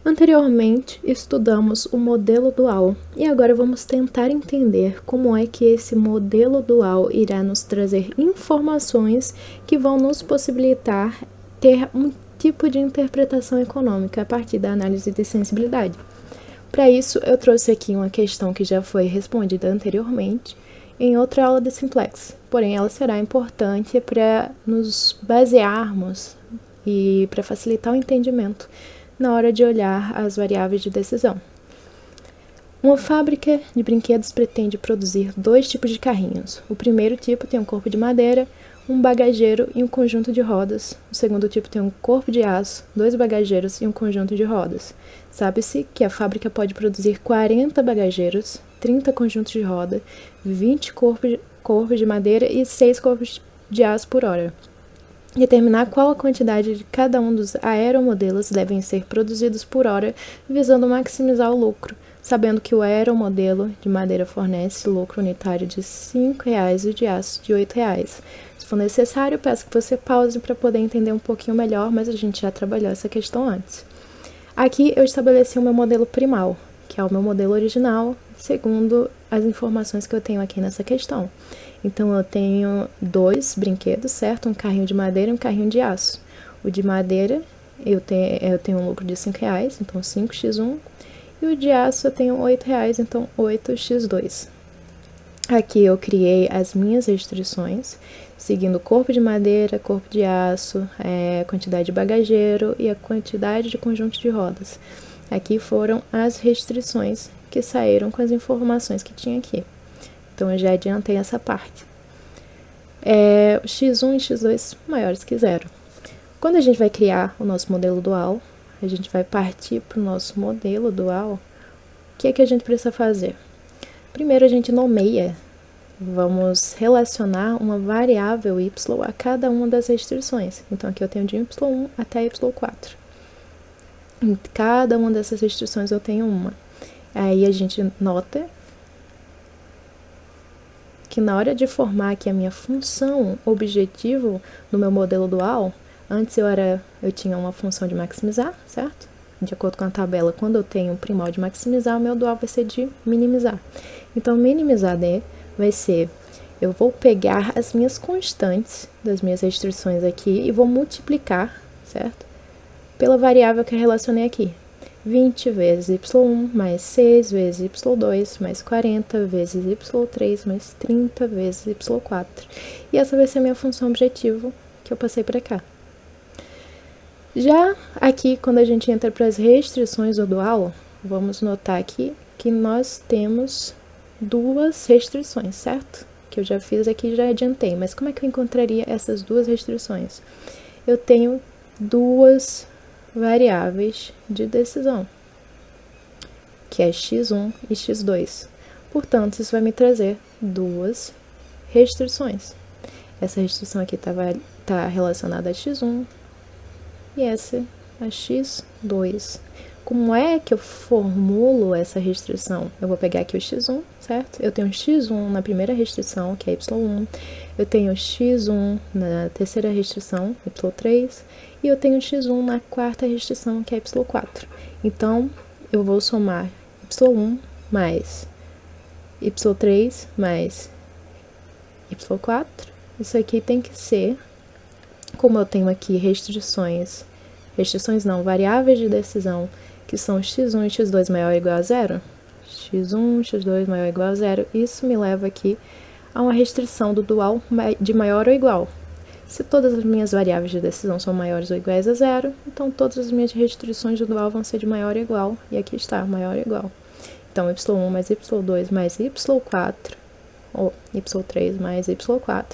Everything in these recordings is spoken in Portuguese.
Anteriormente, estudamos o modelo dual e agora vamos tentar entender como é que esse modelo dual irá nos trazer informações que vão nos possibilitar ter um tipo de interpretação econômica a partir da análise de sensibilidade. Para isso, eu trouxe aqui uma questão que já foi respondida anteriormente em outra aula de Simplex, porém ela será importante para nos basearmos e para facilitar o entendimento na hora de olhar as variáveis de decisão. Uma fábrica de brinquedos pretende produzir 2 tipos de carrinhos. O primeiro tipo tem um corpo de madeira, um bagageiro e um conjunto de rodas. O segundo tipo tem um corpo de aço, 2 bagageiros e um conjunto de rodas. Sabe-se que a fábrica pode produzir 40 bagageiros, 30 conjuntos de roda, 20 corpos de madeira e 6 corpos de aço por hora. Determinar qual a quantidade de cada um dos aeromodelos devem ser produzidos por hora, visando maximizar o lucro, sabendo que o aeromodelo de madeira fornece lucro unitário de R$ 5,00 e o de aço de R$ 8,00. Se for necessário, peço que você pause para poder entender um pouquinho melhor, mas a gente já trabalhou essa questão antes. Aqui eu estabeleci o meu modelo primal, que é o meu modelo original, segundo as informações que eu tenho aqui nessa questão. Então, eu tenho 2 brinquedos, certo? Um carrinho de madeira e um carrinho de aço. O de madeira, eu tenho um lucro de R$ 5,00, então 5x1. E o de aço eu tenho R$ 8,00, então 8x2. Aqui eu criei as minhas restrições, seguindo o corpo de madeira, corpo de aço, a quantidade de bagageiro e a quantidade de conjunto de rodas. Aqui foram as restrições que saíram com as informações que tinha aqui. Então, eu já adiantei essa parte. x1 e x2 maiores que zero. Quando a gente vai criar o nosso modelo dual, a gente vai partir para o nosso modelo dual. O que é que a gente precisa fazer? Primeiro, a gente nomeia. Vamos relacionar uma variável y a cada uma das restrições. Então, aqui eu tenho de y1 até y4. Em cada uma dessas restrições eu tenho uma. Aí, a gente nota que na hora de formar aqui a minha função objetivo no meu modelo dual, antes eu tinha uma função de maximizar, certo? De acordo com a tabela, quando eu tenho um primal de maximizar, o meu dual vai ser de minimizar. Então, minimizar D vai ser, eu vou pegar as minhas constantes das minhas restrições aqui e vou multiplicar, certo? Pela variável que eu relacionei aqui. 20 vezes y1 mais 6 vezes y2 mais 40 vezes y3 mais 30 vezes y4. E essa vai ser a minha função objetivo que eu passei para cá. Já aqui, quando a gente entra para as restrições do dual, vamos notar aqui que nós temos 2 restrições, certo? Que eu já fiz aqui e já adiantei. Mas como é que eu encontraria essas 2 restrições? Eu tenho 2 variáveis de decisão, que é x1 e x2. Portanto, isso vai me trazer 2 restrições. Essa restrição aqui tá relacionada a x1 e essa a x2. Como é que eu formulo essa restrição? Eu vou pegar aqui o x1, certo? Eu tenho x1 na primeira restrição, que é y1. Eu tenho x1 na terceira restrição, y3. E eu tenho x1 na quarta restrição, que é y4. Então, eu vou somar y1 mais y3 mais y4. Isso aqui tem que ser, como eu tenho aqui restrições não, variáveis de decisão, que são x1 e x2 maior ou igual a zero, x1, x2 maior ou igual a zero, isso me leva aqui a uma restrição do dual de maior ou igual. Se todas as minhas variáveis de decisão são maiores ou iguais a zero, então todas as minhas restrições do dual vão ser de maior ou igual, e aqui está, maior ou igual. Então, y1 mais y2 mais y4, ou y3 mais y4,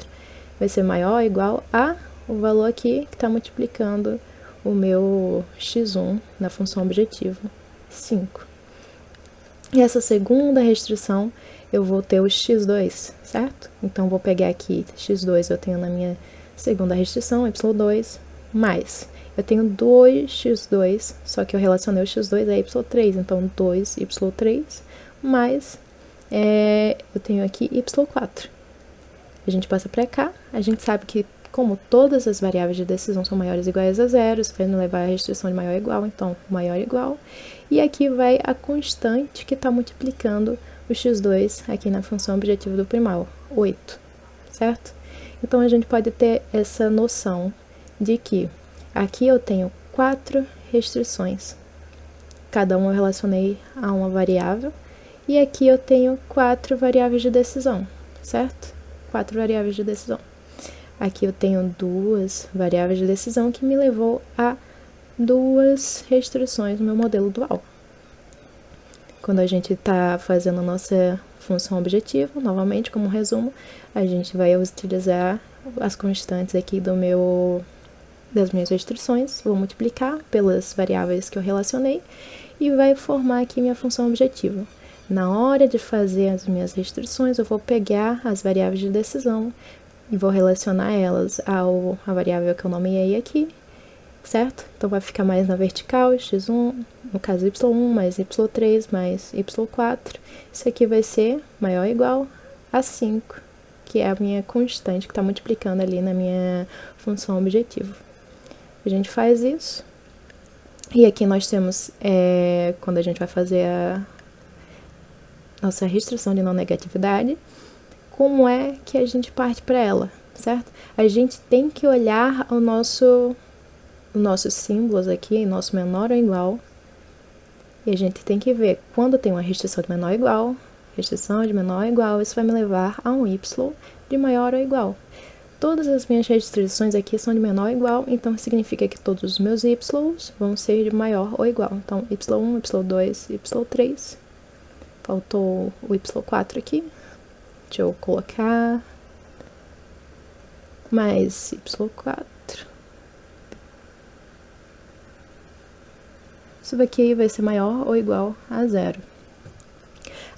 vai ser maior ou igual a o valor aqui que está multiplicando o meu x1 na função objetivo, 5. E essa segunda restrição, eu vou ter o x2, certo? Então, vou pegar aqui, x2 eu tenho na minha segunda restrição, y2, mais. Eu tenho 2x2, só que eu relacionei o x2 a y3, então 2y3, mais, eu tenho aqui y4. A gente passa para cá, a gente sabe que como todas as variáveis de decisão são maiores ou iguais a zero, isso vai me levar à restrição de maior ou igual, então maior ou igual. E aqui vai a constante que está multiplicando o x2 aqui na função objetiva do primal, 8, certo? Então, a gente pode ter essa noção de que aqui eu tenho 4 restrições. Cada uma eu relacionei a uma variável. E aqui eu tenho 4 variáveis de decisão, certo? 4 variáveis de decisão. Aqui eu tenho 2 variáveis de decisão que me levou a 2 restrições no meu modelo dual. Quando a gente está fazendo a nossa função objetiva, novamente, como resumo, a gente vai utilizar as constantes aqui das minhas restrições, vou multiplicar pelas variáveis que eu relacionei e vai formar aqui minha função objetiva. Na hora de fazer as minhas restrições, eu vou pegar as variáveis de decisão e vou relacionar elas à variável que eu nomeei aqui, certo? Então, vai ficar mais na vertical, x1, no caso y1, mais y3, mais y4. Isso aqui vai ser maior ou igual a 5, que é a minha constante que está multiplicando ali na minha função objetiva. A gente faz isso. E aqui nós temos, quando a gente vai fazer a nossa restrição de não negatividade, como é que a gente parte para ela, certo? A gente tem que olhar os nossos símbolos aqui, nosso menor ou igual, e a gente tem que ver quando tem uma restrição de menor ou igual, restrição de menor ou igual, isso vai me levar a um y de maior ou igual. Todas as minhas restrições aqui são de menor ou igual, então significa que todos os meus y vão ser de maior ou igual. Então, y1, y2, y3. Faltou o y4 aqui. Deixa eu colocar mais y4. Isso daqui vai ser maior ou igual a 0.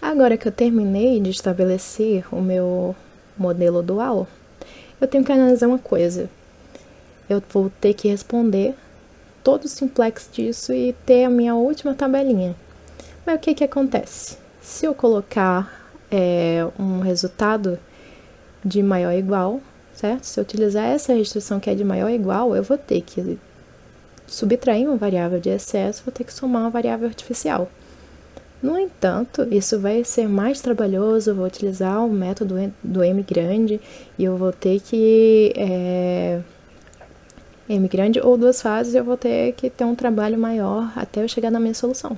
Agora que eu terminei de estabelecer o meu modelo dual, eu tenho que analisar uma coisa. Eu vou ter que responder todo o simplex disso e ter a minha última tabelinha. Mas o que acontece? Se eu colocar um resultado de maior ou igual, certo? Se eu utilizar essa restrição que é de maior ou igual, eu vou ter que subtrair uma variável de excesso, vou ter que somar uma variável artificial. No entanto, isso vai ser mais trabalhoso, eu vou utilizar o método do M grande e eu vou ter que... M grande ou duas fases, eu vou ter que ter um trabalho maior até eu chegar na minha solução.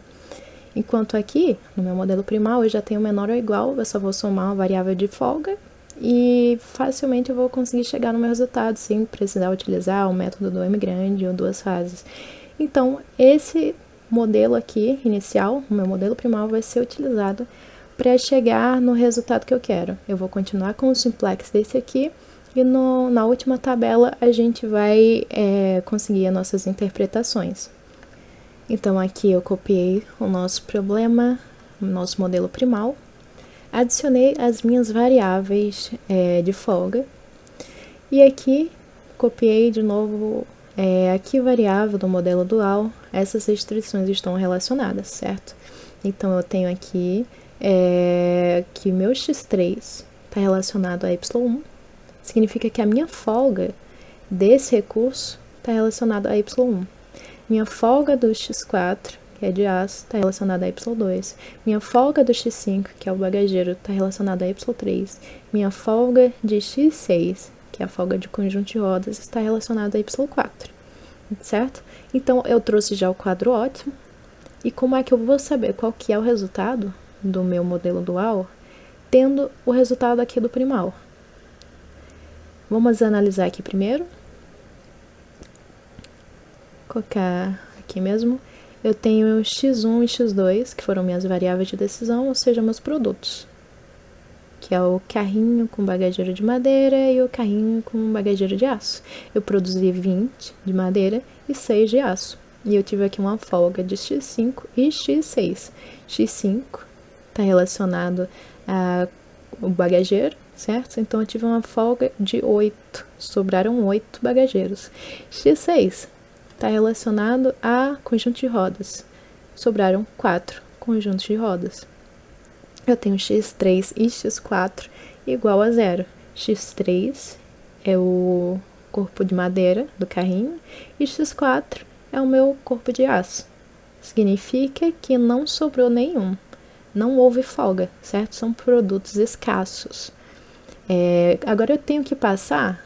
Enquanto aqui, no meu modelo primal, eu já tenho menor ou igual, eu só vou somar uma variável de folga e facilmente eu vou conseguir chegar no meu resultado sem precisar utilizar o método do M grande ou duas fases. Então, esse modelo aqui, inicial, o meu modelo primal, vai ser utilizado para chegar no resultado que eu quero. Eu vou continuar com o simplex desse aqui e na última tabela a gente vai conseguir as nossas interpretações. Então, aqui eu copiei o nosso problema, o nosso modelo primal, adicionei as minhas variáveis de folga, e aqui copiei de novo aqui variável do modelo dual, essas restrições estão relacionadas, certo? Então, eu tenho aqui que meu x3 está relacionado a y1, significa que a minha folga desse recurso está relacionada a y1. Minha folga do x4, que é de aço, está relacionada a y2. Minha folga do x5, que é o bagageiro, está relacionada a y3. Minha folga de x6, que é a folga de conjunto de rodas, está relacionada a y4, certo? Então, eu trouxe já o quadro ótimo. E como é que eu vou saber qual que é o resultado do meu modelo dual, tendo o resultado aqui do primal? Vamos analisar aqui primeiro. Colocar aqui mesmo, eu tenho x1 e x2, que foram minhas variáveis de decisão, ou seja, meus produtos, que é o carrinho com bagageiro de madeira e o carrinho com bagageiro de aço. Eu produzi 20 de madeira e 6 de aço, e eu tive aqui uma folga de x5 e x6. x5 está relacionado ao bagageiro, certo? Então, eu tive uma folga de 8, sobraram 8 bagageiros. x6 está relacionado a conjunto de rodas. Sobraram 4 conjuntos de rodas. Eu tenho x3 e x4 igual a 0. x3 é o corpo de madeira do carrinho e x4 é o meu corpo de aço. Significa que não sobrou nenhum, não houve folga, certo? São produtos escassos. Agora eu tenho que passar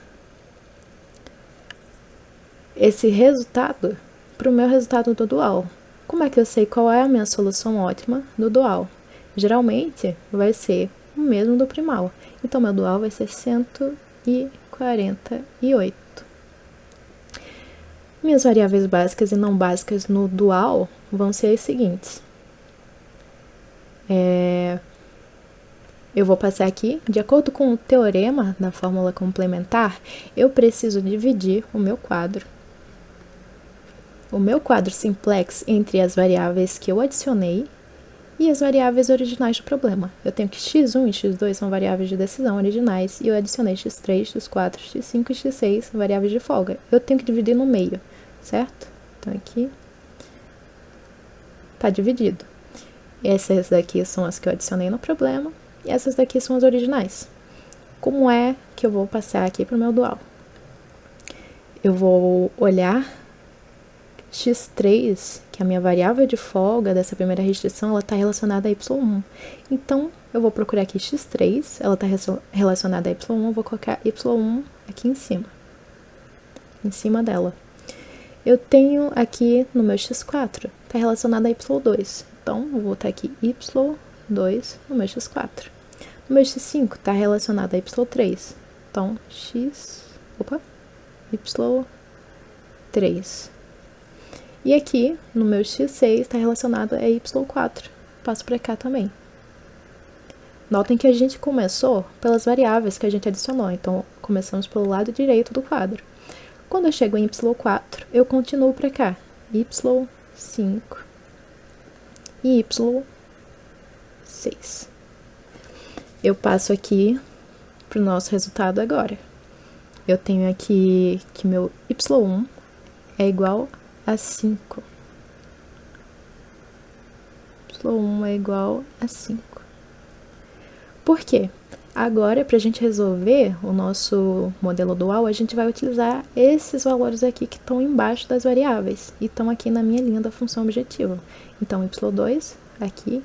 esse resultado para o meu resultado do dual. Como é que eu sei qual é a minha solução ótima do dual? Geralmente vai ser o mesmo do primal. Então, meu dual vai ser 148. Minhas variáveis básicas e não básicas no dual vão ser as seguintes. Eu vou passar aqui, de acordo com o teorema da fórmula complementar, eu preciso dividir o meu quadro simplex entre as variáveis que eu adicionei e as variáveis originais do problema. Eu tenho que x1 e x2 são variáveis de decisão originais e eu adicionei x3, x4, x5 e x6 variáveis de folga. Eu tenho que dividir no meio, certo? Então aqui está dividido. Essas daqui são as que eu adicionei no problema e essas daqui são as originais. Como é que eu vou passar aqui para o meu dual? Eu vou olhar x3, que é a minha variável de folga dessa primeira restrição, ela está relacionada a y1. Então, eu vou procurar aqui x3, ela está relacionada a y1, eu vou colocar y1 aqui em cima dela. Eu tenho aqui no meu x4, está relacionada a y2. Então, eu vou botar aqui y2 no meu x4. No meu x5 está relacionado a y3. Então, y3. E aqui, no meu x6, está relacionado a y4. Passo para cá também. Notem que a gente começou pelas variáveis que a gente adicionou. Então, começamos pelo lado direito do quadro. Quando eu chego em y4, eu continuo para cá. y5 e y6. Eu passo aqui para o nosso resultado agora. Eu tenho aqui que meu y1 é igual a 5. y1 é igual a 5. Por quê? Agora, para a gente resolver o nosso modelo dual, a gente vai utilizar esses valores aqui que estão embaixo das variáveis e estão aqui na minha linha da função objetiva. Então, y2 aqui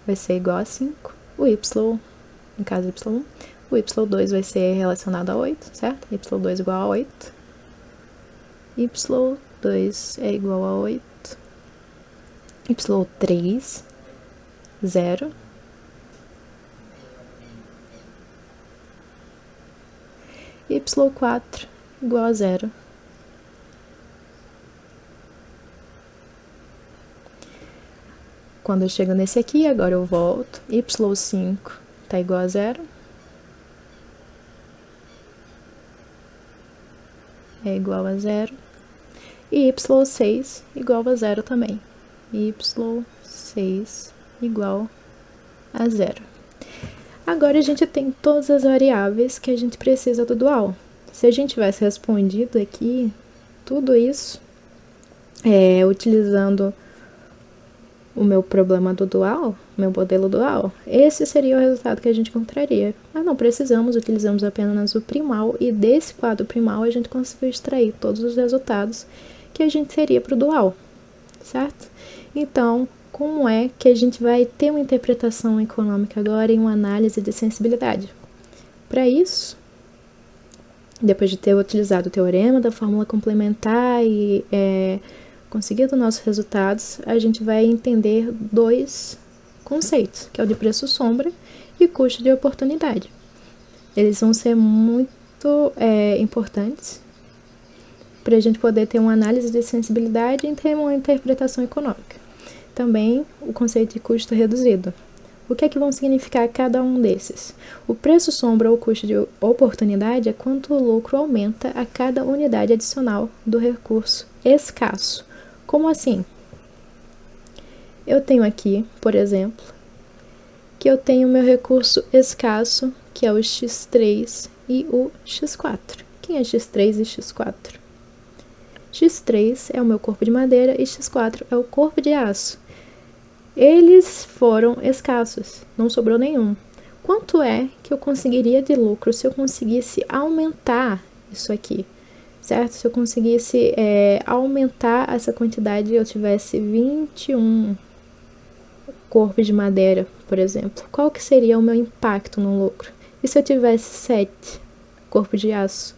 vai ser igual a 5. O y, no caso y1, o y2 vai ser relacionado a 8, certo? y2 igual a 8. y2 é igual a 8. y3, 0. y4 igual a 0. Quando eu chego nesse aqui, agora eu volto. y5 está igual a 0. É igual a 0. E y6 igual a 0 também. y6 igual a 0. Agora a gente tem todas as variáveis que a gente precisa do dual. Se a gente tivesse respondido aqui tudo isso, utilizando o meu problema do dual, meu modelo dual, esse seria o resultado que a gente encontraria. Mas não precisamos, utilizamos apenas o primal, e desse quadro primal a gente conseguiu extrair todos os resultados que a gente teria para o dual, certo? Então, como é que a gente vai ter uma interpretação econômica agora em uma análise de sensibilidade? Para isso, depois de ter utilizado o teorema da fórmula complementar e conseguido nossos resultados, a gente vai entender dois conceitos, que é o de preço sombra e custo de oportunidade. Eles vão ser muito importantes para a gente poder ter uma análise de sensibilidade e ter uma interpretação econômica. Também o conceito de custo reduzido. O que é que vão significar cada um desses? O preço sombra ou custo de oportunidade é quanto o lucro aumenta a cada unidade adicional do recurso escasso. Como assim? Eu tenho aqui, por exemplo, que eu tenho meu recurso escasso, que é o x3 e o x4. Quem é x3 e x4? x3 é o meu corpo de madeira e x4 é o corpo de aço. Eles foram escassos, não sobrou nenhum. Quanto é que eu conseguiria de lucro se eu conseguisse aumentar isso aqui? certo? Se eu conseguisse aumentar essa quantidade, eu tivesse 21 corpos de madeira, por exemplo, qual que seria o meu impacto no lucro? E se eu tivesse 7 corpos de aço?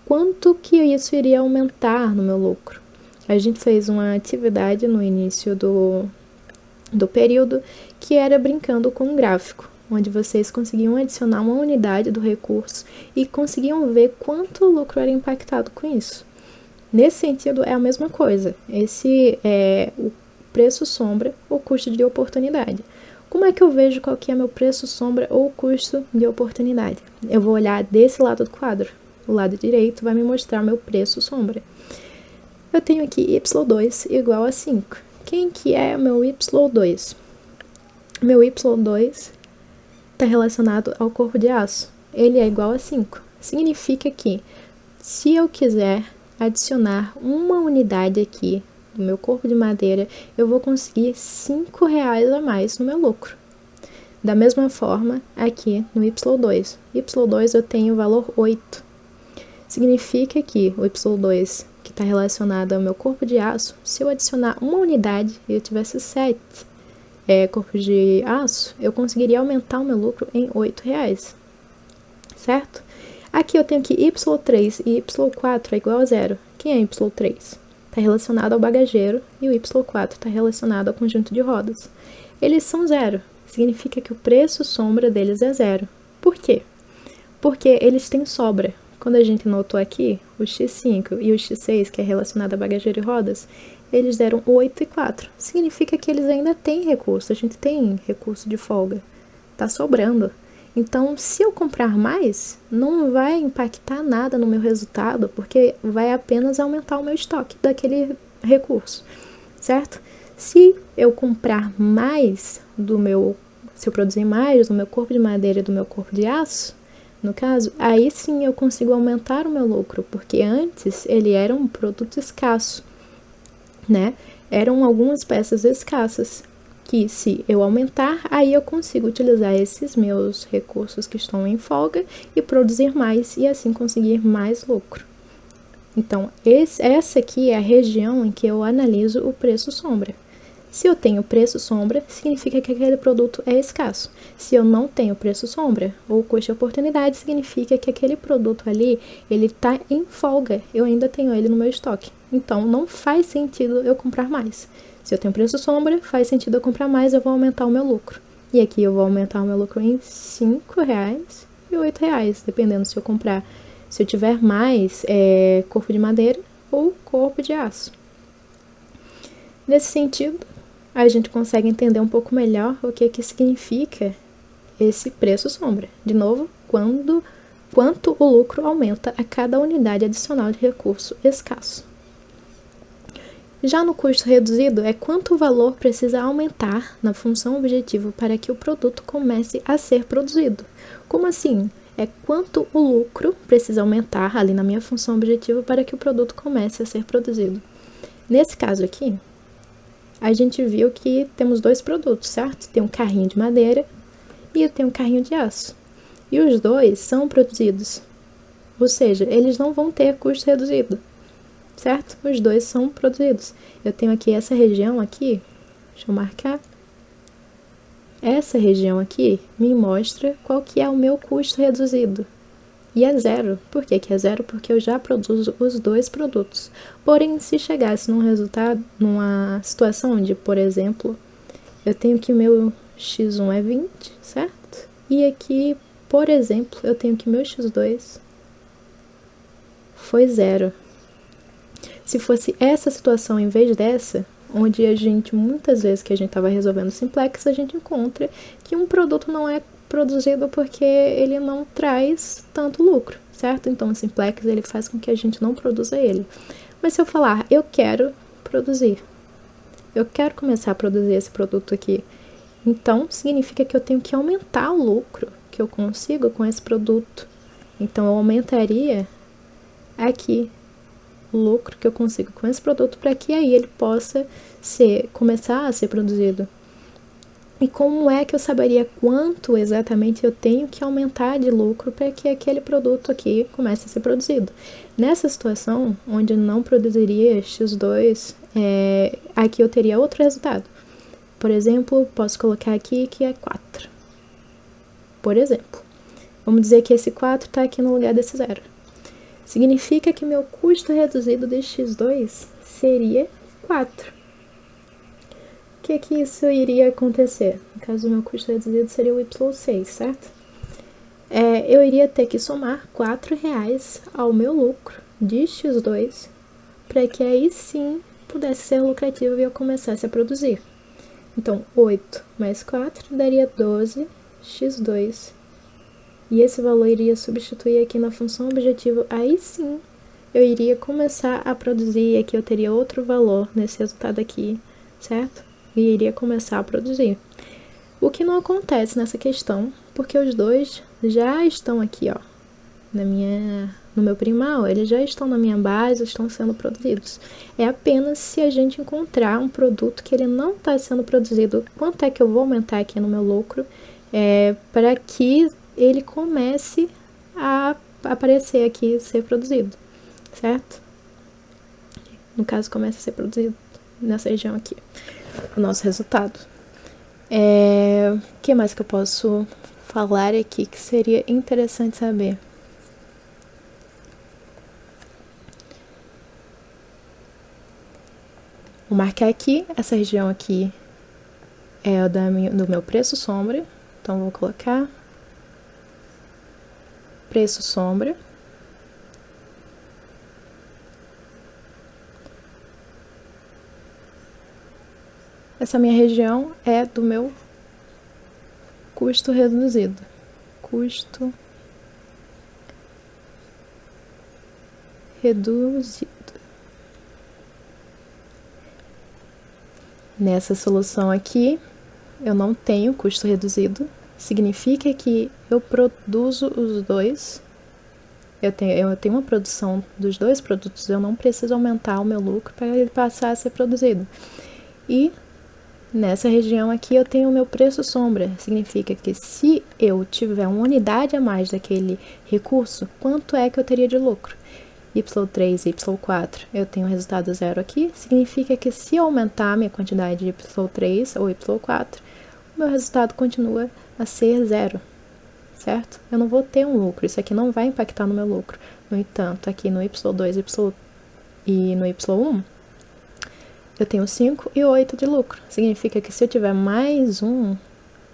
Quanto que isso iria aumentar no meu lucro? A gente fez uma atividade no início do período que era brincando com um gráfico, onde vocês conseguiam adicionar uma unidade do recurso e conseguiam ver quanto lucro era impactado com isso. Nesse sentido, é a mesma coisa. Esse é o preço sombra ou custo de oportunidade. Como é que eu vejo qual que é meu preço sombra ou custo de oportunidade? Eu vou olhar desse lado do quadro. O lado direito vai me mostrar meu preço sombra. Eu tenho aqui y2 igual a 5. Quem que é o meu y2? Meu y2 está relacionado ao corpo de aço. Ele é igual a 5. Significa que, se eu quiser adicionar uma unidade aqui no meu corpo de madeira, eu vou conseguir R$5 a mais no meu lucro. Da mesma forma, aqui no y2. Y2 eu tenho o valor 8. Significa que o y2, que está relacionado ao meu corpo de aço, se eu adicionar uma unidade e eu tivesse 7 corpos de aço, eu conseguiria aumentar o meu lucro em R$8, certo? Aqui eu tenho que y3 e y4 é igual a 0. Quem é y3? Está relacionado ao bagageiro e o y4 está relacionado ao conjunto de rodas. Eles são 0, significa que o preço sombra deles é 0. Por quê? Porque eles têm sobra. Quando a gente notou aqui, o x5 e o x6, que é relacionado a bagageiro e rodas, eles deram 8 e 4. Significa que eles ainda têm recurso, a gente tem recurso de folga. Tá sobrando. Então, se eu comprar mais, não vai impactar nada no meu resultado, porque vai apenas aumentar o meu estoque daquele recurso, certo? Se eu comprar mais se eu produzir mais do meu corpo de madeira e do meu corpo de aço, no caso, aí sim eu consigo aumentar o meu lucro, porque antes ele era um produto escasso, né? Eram algumas peças escassas, que se eu aumentar, aí eu consigo utilizar esses meus recursos que estão em folga e produzir mais e assim conseguir mais lucro. Então, essa aqui é a região em que eu analiso o preço sombra. Se eu tenho preço sombra, significa que aquele produto é escasso. Se eu não tenho preço sombra, ou custo de oportunidade, significa que aquele produto ali, ele está em folga, eu ainda tenho ele no meu estoque. Então, não faz sentido eu comprar mais. Se eu tenho preço sombra, faz sentido eu comprar mais, eu vou aumentar o meu lucro. E aqui eu vou aumentar o meu lucro em R$5 e R$8, dependendo se eu tiver mais corpo de madeira ou corpo de aço. Nesse sentido, a gente consegue entender um pouco melhor o que significa esse preço sombra. De novo, quanto o lucro aumenta a cada unidade adicional de recurso escasso. Já no custo reduzido, é quanto o valor precisa aumentar na função objetivo para que o produto comece a ser produzido. Como assim? É quanto o lucro precisa aumentar ali na minha função objetivo para que o produto comece a ser produzido. Nesse caso aqui, a gente viu que temos dois produtos, certo? Tem um carrinho de madeira e tem um carrinho de aço. E os dois são produzidos. Ou seja, eles não vão ter custo reduzido, certo? Os dois são produzidos. Eu tenho aqui essa região aqui, deixa eu marcar. Essa região aqui me mostra qual que é o meu custo reduzido. E é 0. Por que é 0? Porque eu já produzo os dois produtos. Porém, se chegasse numa situação onde, por exemplo, eu tenho que meu x1 é 20, certo? E aqui, por exemplo, eu tenho que meu x2 foi 0. Se fosse essa situação em vez dessa, onde muitas vezes que a gente estava resolvendo simplex, a gente encontra que um produto não é produzido porque ele não traz tanto lucro, certo? Então o simplex ele faz com que a gente não produza ele. Mas se eu falar, eu quero produzir, eu quero começar a produzir esse produto aqui, então significa que eu tenho que aumentar o lucro que eu consigo com esse produto. Então eu aumentaria aqui o lucro que eu consigo com esse produto para que aí ele possa começar a ser produzido. E como é que eu saberia quanto exatamente eu tenho que aumentar de lucro para que aquele produto aqui comece a ser produzido? Nessa situação, onde não produziria X2, aqui eu teria outro resultado. Por exemplo, posso colocar aqui que é 4. Por exemplo, vamos dizer que esse 4 está aqui no lugar desse 0. Significa que meu custo reduzido de X2 seria 4. O que isso iria acontecer? No caso, o meu custo reduzido seria o Y6, certo? Eu iria ter que somar R$4 ao meu lucro de X2 para que aí sim pudesse ser lucrativo e eu começasse a produzir. Então, 8 mais 4 daria 12x2. E esse valor iria substituir aqui na função objetivo. Aí sim, eu iria começar a produzir e aqui eu teria outro valor nesse resultado aqui, certo? E iria começar a produzir. O que não acontece nessa questão, porque os dois já estão aqui, ó, no meu primal, eles já estão na minha base, estão sendo produzidos. É apenas se a gente encontrar um produto que ele não está sendo produzido, quanto é que eu vou aumentar aqui no meu lucro, para que ele comece a aparecer aqui, ser produzido, certo? No caso, começa a ser produzido nessa região aqui, o nosso resultado. O que mais que eu posso falar aqui que seria interessante saber? Vou marcar aqui, essa região aqui é do meu preço sombra, então vou colocar preço sombra. Essa minha região é do meu custo reduzido. Custo reduzido. Nessa solução aqui, eu não tenho custo reduzido. Significa que eu produzo os dois. Eu tenho uma produção dos dois produtos, eu não preciso aumentar o meu lucro para ele passar a ser produzido. E nessa região aqui eu tenho o meu preço sombra. Significa que se eu tiver uma unidade a mais daquele recurso, quanto é que eu teria de lucro? Y3 e Y4, eu tenho o resultado 0 aqui. Significa que se eu aumentar a minha quantidade de Y3 ou Y4, o meu resultado continua a ser 0. Certo? Eu não vou ter um lucro, isso aqui não vai impactar no meu lucro. No entanto, aqui no Y2 e no Y1, eu tenho 5 e 8 de lucro. Significa que se eu tiver mais um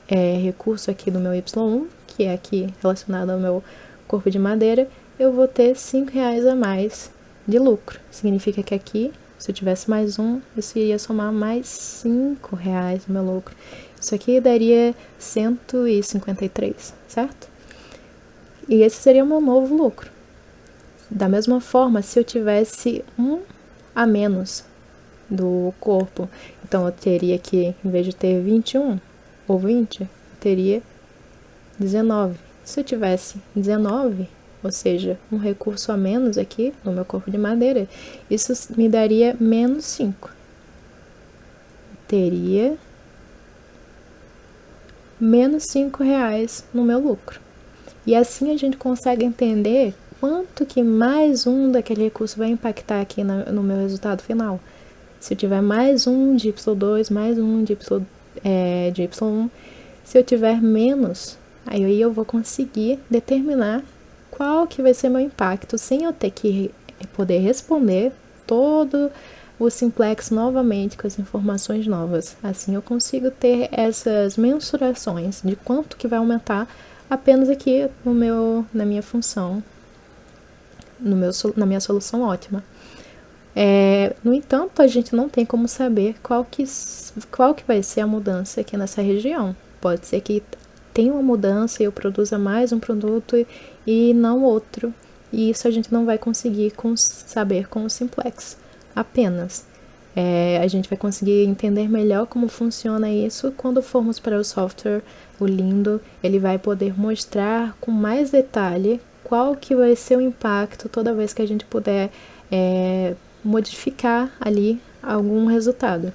recurso aqui do meu Y1, que é aqui relacionado ao meu corpo de madeira, eu vou ter R$5 a mais de lucro. Significa que aqui, se eu tivesse mais um, isso iria somar mais R$5 no meu lucro. Isso aqui daria 153, certo? E esse seria o meu novo lucro. Da mesma forma, se eu tivesse um a menos do corpo, então eu teria que, em vez de ter 21 ou 20, eu teria 19. Se eu tivesse 19, ou seja, um recurso a menos aqui no meu corpo de madeira, isso me daria menos 5. Teria menos R$5 no meu lucro. E assim a gente consegue entender quanto que mais um daquele recurso vai impactar aqui no meu resultado final. Se eu tiver mais um de Y2, mais um de Y1, se eu tiver menos, aí eu vou conseguir determinar qual que vai ser meu impacto, sem eu ter que poder responder todo o simplex novamente com as informações novas. Assim eu consigo ter essas mensurações de quanto que vai aumentar apenas aqui na minha função, na minha solução ótima. No entanto, a gente não tem como saber qual que vai ser a mudança aqui nessa região. Pode ser que tenha uma mudança e eu produza mais um produto e não outro. E isso a gente não vai conseguir saber com o simplex apenas. A gente vai conseguir entender melhor como funciona isso quando formos para o software, o Lindo. Ele vai poder mostrar com mais detalhe qual que vai ser o impacto toda vez que a gente puder modificar ali algum resultado.